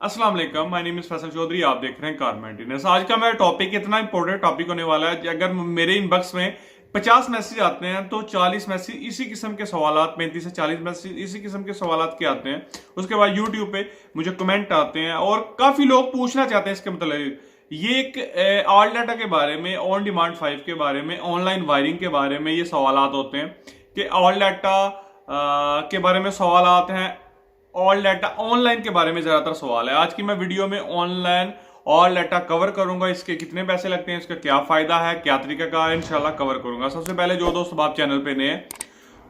अस्सलाम वालेकुम, my name is Faisal Chaudhary. आप देख रहे हैं कार मेंटेनेंस। आज का मेरा टॉपिक इतना इंपॉर्टेंट टॉपिक होने वाला है। अगर मेरे इनबॉक्स में 50 मैसेज आते हैं तो 40 मैसेज इसी किस्म के सवालात, 35 से 40 मैसेज इसी किस्म के सवालात के आते हैं। उसके बाद यूट्यूब पे मुझे कमेंट आते हैं और काफी लोग पूछना चाहते हैं इसके मतलब ये एक ऑल डाटा के बारे में, ऑन डिमांड 5 के बारे में, ऑनलाइन वायरिंग के बारे में ये सवालात होते हैं कि ऑल डाटा के बारे में सवाल आते हैं। ऑल डाटा ऑनलाइन के बारे में ज्यादातर सवाल है। आज की मैं वीडियो में ऑनलाइन ऑल डाटा कवर करूंगा। इसके कितने पैसे लगते हैं, इसका क्या फायदा है, क्या तरीका का है, इंशाल्लाह कवर करूंगा। सबसे पहले जो दोस्त आप चैनल पे नए हैं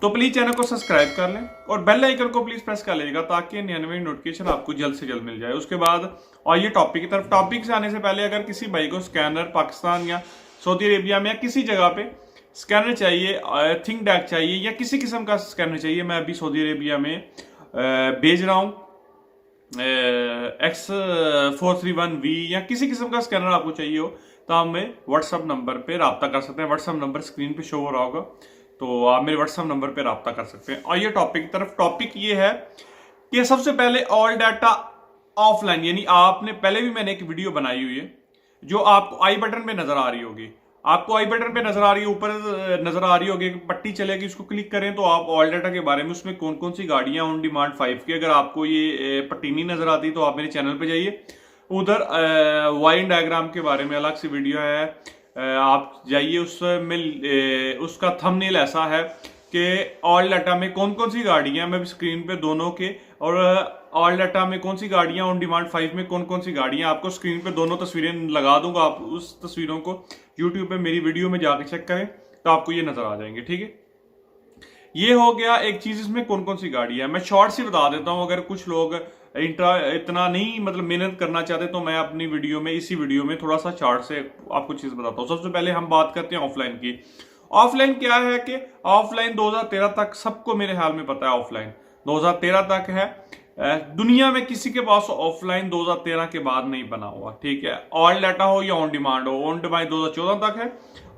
तो प्लीज चैनल को सब्सक्राइब कर लें और बेल आइकन को प्लीज प्रेस कर लीजिएगा ताकि नई नोटिफिकेशन आपको जल्द से जल्द मिल जाए। उसके बाद और ये टॉपिक की तरफ, टॉपिक से आने से पहले अगर किसी भाई को स्कैनर पाकिस्तान या सऊदी अरेबिया में या किसी जगह पे स्कैनर चाहिए, थिंक डैक चाहिए या किसी किस्म का स्कैनर चाहिए, मैं अभी सऊदी अरेबिया में भेज रहा हूं X431V या किसी किस्म का स्कैनर आपको चाहिए हो तो आप मेरे व्हाट्सअप नंबर पे रब्ता कर सकते हैं। व्हाट्सअप नंबर स्क्रीन पे शो हो रहा होगा तो आप मेरे व्हाट्सअप नंबर पे रब्ता कर सकते हैं। और ये टॉपिक की तरफ, टॉपिक ये है कि सबसे पहले ऑल डाटा ऑफलाइन, यानी आपने पहले भी मैंने एक वीडियो बनाई हुई है जो आपको आई बटन पे नजर आ रही होगी। आपको आई बटन पे नजर आ रही है, ऊपर नजर आ रही होगी, पट्टी चलेगी, उसको क्लिक करें तो आप ऑल डाटा के बारे में, उसमें कौन कौन सी गाड़ियां ऑन डिमांड 5 की, अगर आपको ये पट्टी नहीं नजर आती तो आप मेरे चैनल पे जाइए, उधर वायरिंग डायग्राम के बारे में अलग से वीडियो है, आप जाइए उसमें। उसका थंबनेल ऐसा है कि ऑल डाटा में कौन कौन सी गाड़ियां, मैं स्क्रीन पे दोनों के, और ऑल डाटा में कौन सी गाड़ियां, ऑन डिमांड 5 में कौन कौन सी गाड़ियां, आपको स्क्रीन पे दोनों तस्वीरें लगा दूंगा। आप उस तस्वीरों को यूट्यूब पे मेरी वीडियो में जाकर चेक करें तो आपको ये नजर आ जाएंगे। ठीक है, ये हो गया एक चीज, इसमें कौन कौन सी गाड़ी है। मैं शॉर्ट से बता देता हूं, अगर कुछ लोग इतना नहीं मतलब मेहनत करना चाहते तो मैं अपनी वीडियो में, इसी वीडियो में थोड़ा सा चार्ट से आपको चीज बताता हूं। सबसे पहले हम बात करते हैं ऑफलाइन की। ऑफलाइन क्या है कि ऑफलाइन 2013 तक सबको मेरे ख्याल में पता है, ऑफलाइन 2013 तक है। दुनिया में किसी के पास ऑफलाइन 2013 के बाद नहीं बना हुआ। ठीक है, ऑल डाटा हो या ऑन डिमांड हो। ऑन डिमांड 2014 तक है,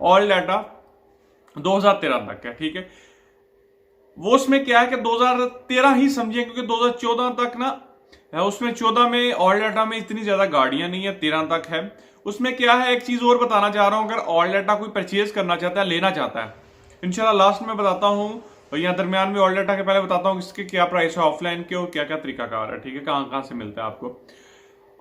ऑल डाटा 2013 तक है। ठीक है, वो उसमें क्या है कि 2013 ही समझिए, क्योंकि 2014 तक ना है, उसमें 14 में ऑल डाटा में इतनी ज्यादा गाड़ियां नहीं है, 13 तक है। उसमें क्या है, एक चीज और बताना चाह रहा हूं, अगर ऑल डाटा कोई परचेज करना चाहता है, लेना चाहता है, इंशाल्लाह लास्ट में बताता हूं, और यहाँ दरमियान में ऑल डाटा के पहले बताता हूँ इसके क्या प्राइस है ऑफलाइन के और क्या क्या तरीकाकार है। ठीक है, कहाँ कहाँ से मिलता है आपको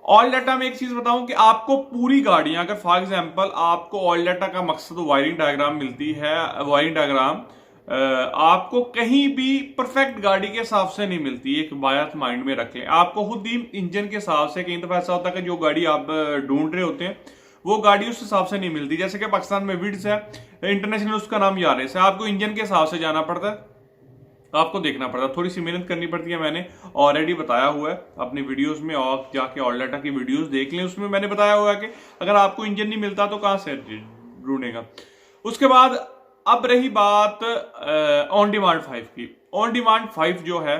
ऑल डाटा में। एक चीज बताऊं कि आपको पूरी गाड़ियां, अगर फॉर एग्जांपल आपको ऑल डाटा का मकसद वायरिंग डायग्राम मिलती है, वायरिंग डायग्राम आपको कहीं भी परफेक्ट गाड़ी के हिसाब से नहीं मिलती। एक बात माइंड में रखें, आपको खुद ही इंजन के हिसाब से, कई दफा ऐसा होता है कि जो गाड़ी आप ढूंढ रहे होते हैं वो गाड़ी उस हिसाब से नहीं मिलती। जैसे कि पाकिस्तान में विड्स है, इंटरनेशनल उसका नाम यारेस है, आपको इंजन के हिसाब से जाना पड़ता है, आपको देखना पड़ता है, थोड़ी सी मेहनत करनी पड़ती है। मैंने ऑलरेडी बताया हुआ है अपनी वीडियोस में, और जाके ऑल डाटा की वीडियोस देख लें, उसमें मैंने बताया हुआ है कि अगर आपको इंजन नहीं मिलता तो कहां से ढूंढेगा। उसके बाद अब रही बात ऑन डिमांड 5 की। ऑन डिमांड 5 जो है,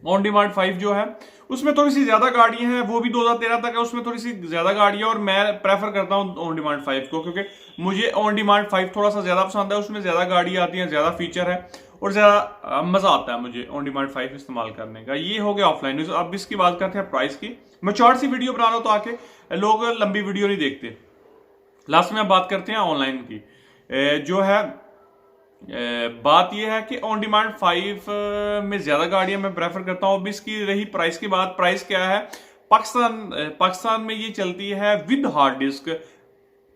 ऑन डिमांड 5 जो है उसमें थोड़ी सी ज्यादा गाड़ियां हैं, वो भी 2013 तक है, उसमें थोड़ी सी ज्यादा गाड़ियां, और मैं प्रेफर करता हूं ऑन डिमांड 5 को, क्योंकि मुझे ऑन डिमांड 5 थोड़ा सा ज्यादा पसंद है। उसमें ज्यादा गाड़ियां आती हैं, ज्यादा फीचर है और ज्यादा मजा आता है मुझे ऑन डिमांड 5 इस्तेमाल करने का। ये हो गया ऑफलाइन। अब इसकी बात करते हैं प्राइस की। मैं शॉर्ट सी वीडियो बना रहा हूं तो आके लोग लंबी वीडियो नहीं देखते। लास्ट में बात करते हैं ऑनलाइन की। जो है बात यह है कि ऑन डिमांड 5 में ज्यादा गाड़ियां मैं प्रेफर करता हूं। अब इसकी रही प्राइस की बात, प्राइस क्या है, पाकिस्तान में ये चलती है विद हार्ड डिस्क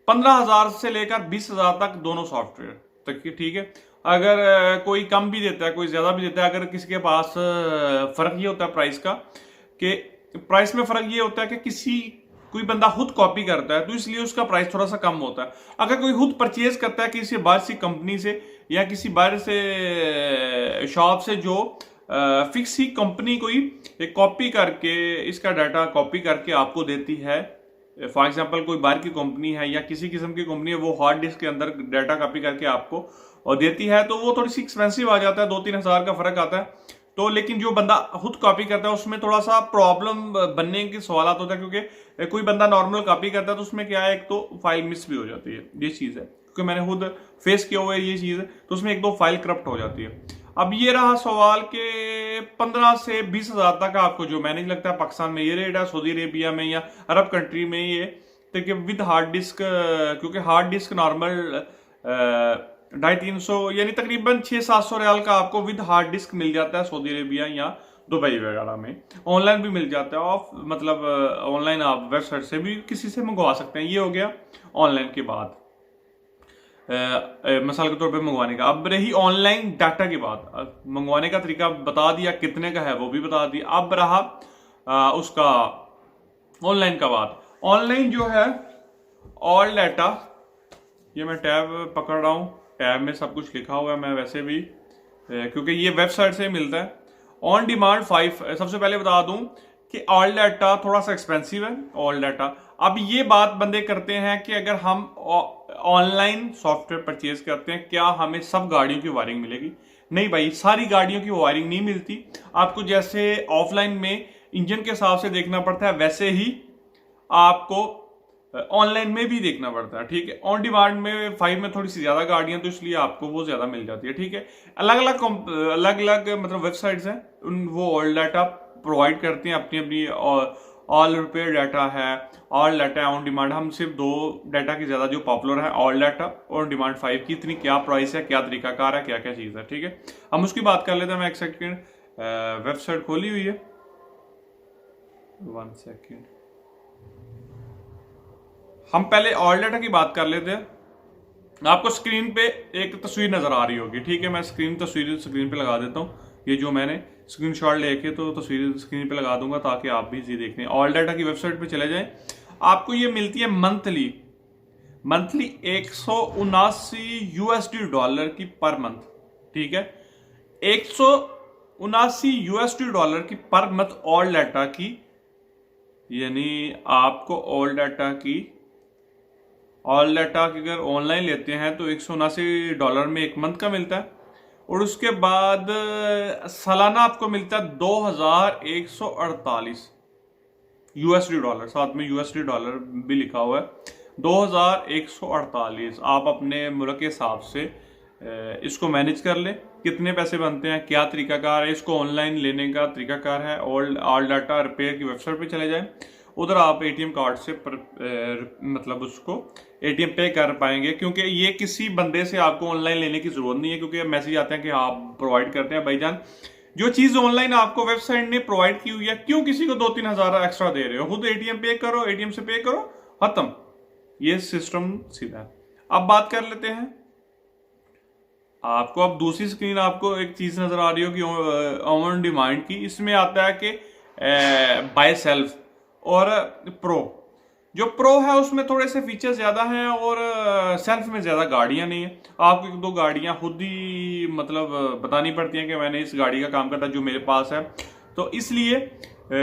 15,000 से लेकर 20,000 तक, दोनों सॉफ्टवेयर तक की। ठीक है, अगर कोई कम भी देता है, कोई ज्यादा भी देता है, अगर किसी के पास फर्क ये होता है प्राइस का, कि प्राइस में फर्क ये होता है कि कोई बंदा खुद कॉपी करता है तो इसलिए उसका प्राइस थोड़ा सा कम होता है। अगर कोई खुद परचेज करता है किसी बाहर सी कंपनी से या किसी बाहर से शॉप से, जो फिक्स ही कंपनी कोई कॉपी करके, इसका डाटा कॉपी करके आपको देती है, फॉर एग्जांपल कोई बाहर की कंपनी है या किसी किस्म की कंपनी है, वो हार्ड डिस्क के अंदर डाटा कॉपी करके आपको और देती है, तो वो थोड़ी सी एक्सपेंसिव आ जाता है, 2-3 हजार का फर्क आता है। तो लेकिन जो बंदा खुद कॉपी करता है उसमें थोड़ा सा प्रॉब्लम बनने के सवाल होता है, क्योंकि कोई बंदा नॉर्मल कॉपी करता है तो उसमें क्या है, एक तो फाइल मिस भी हो जाती है, ये चीज है, क्योंकि मैंने खुद फेस किया हुआ है ये चीज, तो उसमें 1-2 फाइल करप्ट हो जाती है। अब ये रहा सवाल के 15 से 20 हजार तक आपको जो मैनेज लगता है पाकिस्तान में ये रेट है, सऊदी अरेबिया में या अरब कंट्री में ये देखिए विद हार्ड डिस्क, क्योंकि हार्ड डिस्क नॉर्मल 250-300 यानी तकरीबन 600-700 रियाल का आपको विद हार्ड डिस्क मिल जाता है सऊदी अरेबिया या दुबई वगैरह में। ऑनलाइन भी मिल जाता है, ऑफ मतलब ऑनलाइन आप वेबसाइट से भी किसी से मंगवा सकते हैं। ये हो गया ऑनलाइन के बाद मिसाल के तौर पे मंगवाने का। अब रही ऑनलाइन डाटा की बात, मंगवाने का तरीका बता दिया, कितने का है वो भी बता दिया। अब रहा उसका ऑनलाइन का बात। ऑनलाइन जो है ऑल डाटा, ये मैं टैब पकड़ रहा हूं, टैब में सब कुछ लिखा हुआ है, मैं वैसे भी क्योंकि ये वेबसाइट से मिलता है। ऑन डिमांड 5, सबसे पहले बता दूं कि ऑल डाटा थोड़ा सा एक्सपेंसिव है ऑल डाटा। अब ये बात बंदे करते हैं कि अगर हम ऑनलाइन सॉफ्टवेयर परचेज करते हैं क्या हमें सब गाड़ियों की वायरिंग मिलेगी? नहीं भाई, सारी गाड़ियों की वायरिंग नहीं मिलती। आपको जैसे ऑफलाइन में इंजन के हिसाब से देखना पड़ता है वैसे ही आपको ऑनलाइन में भी देखना पड़ता है, ठीक है। ऑन डिमांड में 5 में थोड़ी सी ज्यादा गाड़ियां तो इसलिए आपको वो ज्यादा मिल जाती है, ठीक है। अलग अलग मतलब वेबसाइट्स हैं, उन वो ऑल डाटा प्रोवाइड करते हैं अपनी अपनी। ऑल रिपेयर डाटा है, ऑल डाटा है, ऑन डिमांड। हम सिर्फ 2 डाटा की ज्यादा जो पॉपुलर है, ऑल डाटा और डिमांड 5 की इतनी क्या प्राइस है, क्या तरीकाकार है, क्या क्या चीज है, ठीक है। हम उसकी बात कर लेते हैं। मैं एक सेकेंड, वेबसाइट खोली हुई है, 1 सेकेंड। हम पहले ऑल डाटा की बात कर लेते हैं। आपको स्क्रीन पे एक तस्वीर नजर आ रही होगी, ठीक है। मैं तस्वीर स्क्रीन पे लगा देता हूँ। ये जो मैंने स्क्रीनशॉट लेके तो तस्वीर स्क्रीन पे लगा दूंगा ताकि आप भी इजी देख लें। ऑल डाटा की वेबसाइट पे चले जाएं, आपको ये मिलती है मंथली 179 यूएसडी डॉलर की पर मंथ, ठीक है। 179 यूएसडी डॉलर की पर मंथ ऑल डाटा की, यानी आपको ऑल डाटा की अगर ऑनलाइन लेते हैं तो $179 में एक मंथ का मिलता है। और उसके बाद सालाना आपको मिलता है 2148 यूएसडी डॉलर, साथ में यूएसडी डॉलर भी लिखा हुआ है। 2148 आप अपने मुल्क के हिसाब से इसको मैनेज कर ले, कितने पैसे बनते हैं, क्या तरीकाकार है। इसको ऑनलाइन लेने का तरीकाकार है, ऑल डाटा रिपेयर की वेबसाइट पे चले जाएं, उधर आप एटीएम कार्ड से मतलब उसको एटीएम पे कर पाएंगे। क्योंकि ये किसी बंदे से आपको ऑनलाइन लेने की जरूरत नहीं है, क्योंकि मैसेज आते हैं कि आप प्रोवाइड करते हैं। भाईजान जो चीज ऑनलाइन आपको वेबसाइट ने प्रोवाइड की हुई है, क्यों किसी को 2-3 हजार एक्स्ट्रा दे रहे हो? खुद एटीएम पे करो, एटीएम से पे करो, खत्म। ये सिस्टम सीधा है। अब बात कर लेते हैं आपको, अब दूसरी स्क्रीन आपको एक चीज नजर आ रही होगी ऑन डिमांड की। इसमें आता है कि बाय सेल्फ और प्रो। जो प्रो है उसमें थोड़े से फीचर्स ज्यादा हैं और सेल्फ में ज्यादा गाड़ियां नहीं है। आपको 1-2 गाड़ियां खुद ही मतलब बतानी पड़ती हैं कि मैंने इस गाड़ी का काम करता जो मेरे पास है। तो इसलिए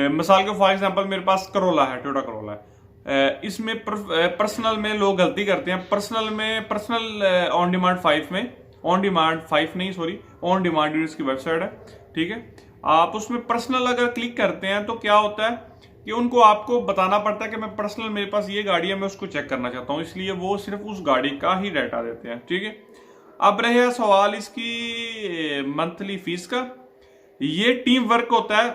मिसाल के फॉर एग्जांपल मेरे पास करोला है, टोयोटा करोला है। इसमें पर्सनल में लोग गलती करते हैं। पर्सनल ऑन डिमांड 5 में, ऑन डिमांड 5 नहीं सॉरी, ऑन डिमांड इसकी वेबसाइट है, ठीक है। आप उसमें पर्सनल अगर क्लिक करते हैं तो क्या होता है कि उनको आपको बताना पड़ता है कि मैं पर्सनल, मेरे पास ये गाड़ी है, मैं उसको चेक करना चाहता हूं, इसलिए वो सिर्फ उस गाड़ी का ही डाटा देते हैं, ठीक है। अब रहे सवाल इसकी मंथली फीस का। ये टीम वर्क होता है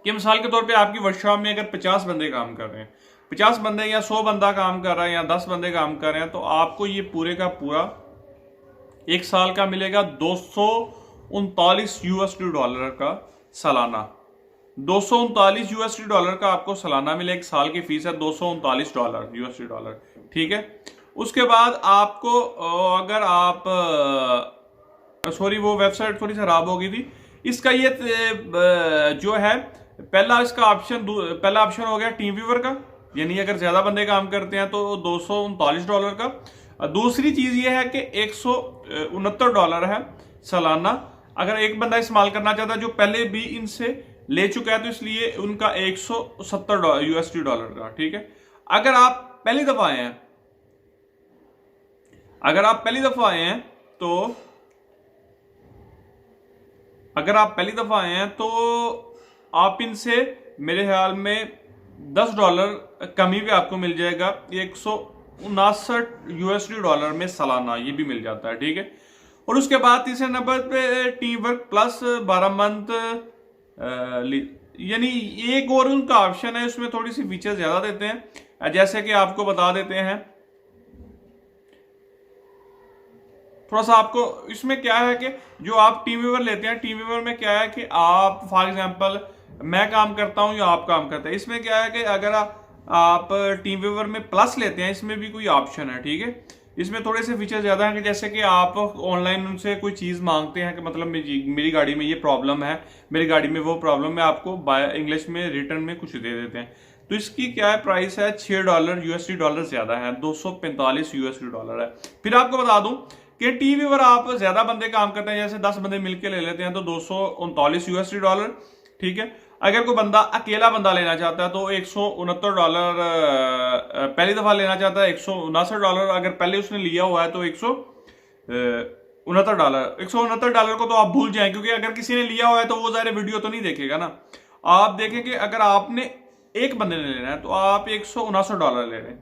कि मिसाल के तौर पे आपकी वर्कशॉप में अगर 50 बंदे काम कर रहे हैं, 50 बंदे या 100 बंदा काम कर रहा है या 10 बंदे काम कर रहे हैं, तो आपको ये पूरे का पूरा 1 साल का मिलेगा 239 यूएसडी डॉलर का सालाना। 239 यूएसडी डॉलर का आपको सालाना मिले। 1 साल की फीस है 239 डॉलर यूएसडी डॉलर, ठीक है। उसके बाद आपको अगर आप सॉरी वो वेबसाइट थोड़ी सी खराब हो गई थी। इसका ये जो है पहला ऑप्शन हो गया टीम व्यूअर का, यानी अगर ज्यादा बंदे काम करते हैं तो $239 का। दूसरी चीज ये है कि $169 है सालाना। अगर एक बंदा इस्तेमाल करना चाहता है जो पहले भी इनसे ले चुका है तो इसलिए उनका $170 यूएसडी डॉलर का, ठीक है। अगर आप पहली दफा आए हैं तो आप इनसे मेरे ख्याल में $10 कमी पे आपको मिल जाएगा। $159 यूएसडी डॉलर में सालाना ये भी मिल जाता है, ठीक है। और उसके बाद तीसरे नंबर पे टीम वर्क प्लस 12 मंथ, यानी एक और उनका ऑप्शन है, उसमें थोड़ी सी फीचर ज्यादा देते हैं। जैसे कि आपको बता देते हैं, थोड़ा सा आपको इसमें क्या है कि जो आप टीम व्यूवर लेते हैं, टीम व्यूवर में क्या है कि आप फॉर एग्जांपल मैं काम करता हूं या आप काम करते हैं, इसमें क्या है कि अगर आप टीम व्यूवर में प्लस लेते हैं, इसमें भी कोई ऑप्शन है, ठीक है। इसमें थोड़े से फीचर ज्यादा हैं कि जैसे कि आप ऑनलाइन उनसे कोई चीज मांगते हैं कि मतलब मेरी गाड़ी में ये प्रॉब्लम है, मेरी गाड़ी में वो प्रॉब्लम है, आपको इंग्लिश में रिटर्न में कुछ दे देते हैं। तो इसकी क्या है प्राइस है, $6 यूएसडी डॉलर ज्यादा है, $245 यूएसडी डॉलर है। फिर आपको बता दूं कि टीम व्यूवर आप ज्यादा बंदे काम करते हैं, जैसे 10 बंदे मिलकर ले लेते हैं तो $239 यूएसडी डॉलर, ठीक है। अगर कोई बंदा अकेला बंदा लेना चाहता है तो $169 पहली दफा लेना चाहता है, $169 अगर पहले उसने लिया हुआ है तो $169 को तो आप भूल जाएं, क्योंकि अगर किसी ने लिया हुआ है तो वो ज़ाहिर वीडियो तो नहीं देखेगा ना। आप देखेंगे अगर आपने एक बंदे ने लेना है तो आप $169 ले रहे हैं।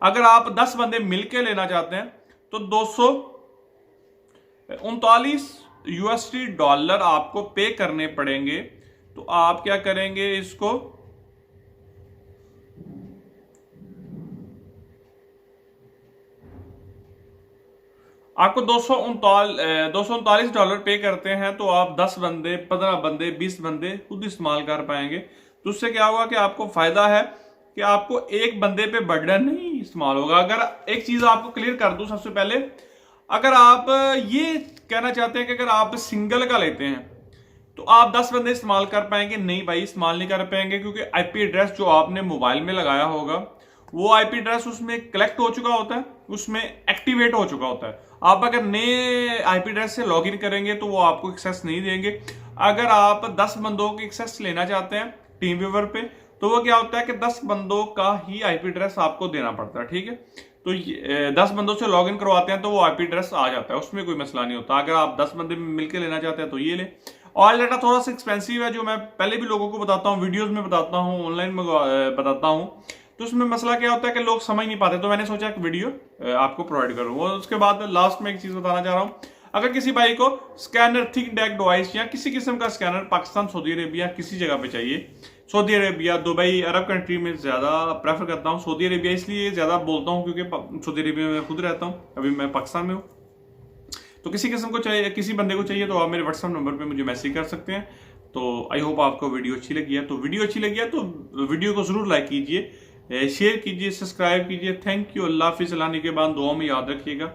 अगर आप 10 बंदे मिलकर लेना चाहते हैं तो $239 यूएसडी डॉलर आपको पे करने पड़ेंगे। तो आप क्या करेंगे, इसको आपको $239 पे करते हैं तो आप 10 बंदे, 15 बंदे, 20 बंदे खुद इस्तेमाल कर पाएंगे। तो उससे क्या होगा कि आपको फायदा है कि आपको एक बंदे पे बर्डन नहीं इस्तेमाल होगा। अगर एक चीज आपको क्लियर कर दूं सबसे पहले, अगर आप ये कहना चाहते हैं कि अगर आप सिंगल का लेते हैं तो आप 10 बंदे इस्तेमाल कर पाएंगे, नहीं भाई इस्तेमाल नहीं कर पाएंगे, क्योंकि आईपी एड्रेस जो आपने मोबाइल में लगाया होगा वो आईपी एड्रेस उसमें कलेक्ट हो चुका होता है, उसमें एक्टिवेट हो चुका होता है। आप अगर नए आईपी एड्रेस से लॉगिन करेंगे तो वो आपको एक्सेस नहीं देंगे। अगर आप 10 बंदों की एक्सेस लेना चाहते हैं टीम व्यूवर पे तो वो क्या होता है कि 10 बंदों का ही आईपी एड्रेस आपको देना पड़ता है, ठीक है। तो 10 बंदों से लॉगिन करवाते हैं तो वो आईपी एड्रेस आ जाता है, उसमें कोई मसला नहीं होता। अगर आप 10 बंदे मिलकर लेना चाहते हैं तो ये ले। ऑयल डाटा थोड़ा सा एक्सपेंसिव है, जो मैं पहले भी लोगों को बताता हूँ, वीडियोस में बताता हूँ, ऑनलाइन में बताता हूँ। तो उसमें मसला क्या होता है कि लोग समझ नहीं पाते, तो मैंने सोचा एक वीडियो आपको प्रोवाइड करूँ। और उसके बाद लास्ट में एक चीज बताना चाह रहा हूँ, अगर किसी भाई को स्कैनर, थिक डेक डिवाइस या किसी किस्म का स्कैनर पाकिस्तान, सऊदी अरेबिया किसी जगह पे चाहिए, Saudi Arabia, Dubai, Arab country में ज्यादा प्रेफर करता हूँ। सऊदी अरेबिया इसलिए ज्यादा बोलता हूँ क्योंकि सऊदी अरेबिया में खुद रहता हूँ, अभी मैं पाकिस्तान में हूँ। तो किसी किस्म को चाहिए, किसी बंदे को चाहिए तो आप मेरे व्हाट्सएप नंबर पे मुझे मैसेज कर सकते हैं। तो आई होप आपको वीडियो अच्छी लगी है। तो वीडियो अच्छी लगी है तो वीडियो को जरूर लाइक कीजिए, शेयर कीजिए, सब्सक्राइब कीजिए। Thank you. अल्लाह हाफिज़। लाने के बाद दुआ में याद रखिएगा।